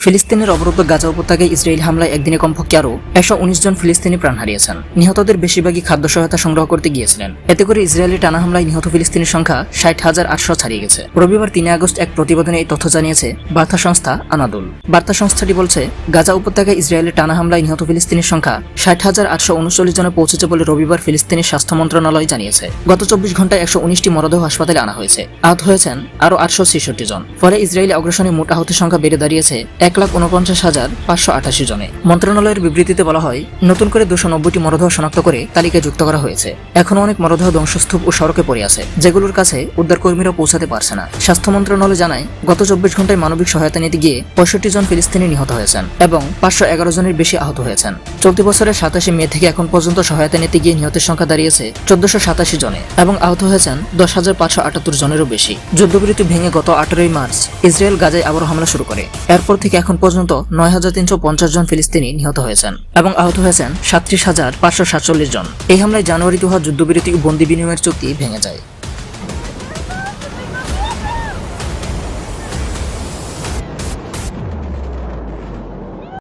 ফিলিস্তিনের অবরুদ্ধ গাজা উপত্যকায় ইসরায়েলি হামলায় একদিনে কমপক্ষে আরও 119 জন ফিলিস্তিনি প্রাণ হারিয়েছেন। নিহতদের বেশিরভাগই খাদ্য সহায়তা সংগ্রহ করতে গিয়েছিলেন। এতে করে ইসরায়েলি টানা হামলায় নিহত ফিলিস্তিনির সংখ্যা 60,800 ছাড়িয়ে গেছে। রবিবার 3 আগস্ট এক প্রতিবেদনে এই তথ্য জানিয়েছে বার্তা সংস্থা আনাদুল। বার্তা সংস্থাটি বলছে, গাজা উপত্যকায় ইসরায়েলের টানা হামলায় নিহত ফিলিস্তিনির সংখ্যা 60,839 জনে পৌঁছেছে বলে রবিবার ফিলিস্তিনি স্বাস্থ্য মন্ত্রণালয় জানিয়েছে। গত 24 ঘন্টায় 119টি মরদেহ হাসপাতালে আনা হয়েছে। আহত হয়েছেন আরও 866 জন। ফলে ইসরায়েলি অগ্রাসনে মোট আহতের সংখ্যা বেড়ে দাঁড়িয়েছে 1,49,588 জনে। মন্ত্রণালয়ের বিবৃতিতে বলা হয়, নতুন করে 290টি মরদেহ শনাক্ত করে তালিকায় যুক্ত করা হয়েছে। এখনও অনেক মরদেহ ধ্বংসস্তূপ ও সড়কে পড়ে আছে, যেগুলোর কাছে উদ্ধারকর্মীরা পৌঁছাতে পারছে না। স্বাস্থ্য মন্ত্রণালয় জানায়, গত 24 ঘন্টায় মানবিক সহায়তা নিতে গিয়ে 65 জন ফিলিস্তিনি নিহত হয়েছেন এবং 511 জনের বেশি আহত হয়েছেন। চলতি বছরের 27 মে থেকে এখন পর্যন্ত সহায়তা নিতে গিয়ে নিহতের সংখ্যা দাঁড়িয়েছে 1487 জনে এবং আহত হয়েছেন 10,578 জনেরও বেশি। যুদ্ধবিরতি ভেঙে গত 18 মার্চ ইসরায়েল গাজায় আবারও হামলা শুরু করে। এরপর থেকে এখন পর্যন্ত 9,350 জন ফিলিস্তিনি নিহত হয়েছেন এবং আহত হয়েছেন 37,547 জন। এই হামলায় জানুয়ারিতে হওয়া যুদ্ধবিরতি ও বন্দী বিনিময়ের চুক্তি ভেঙে যায়।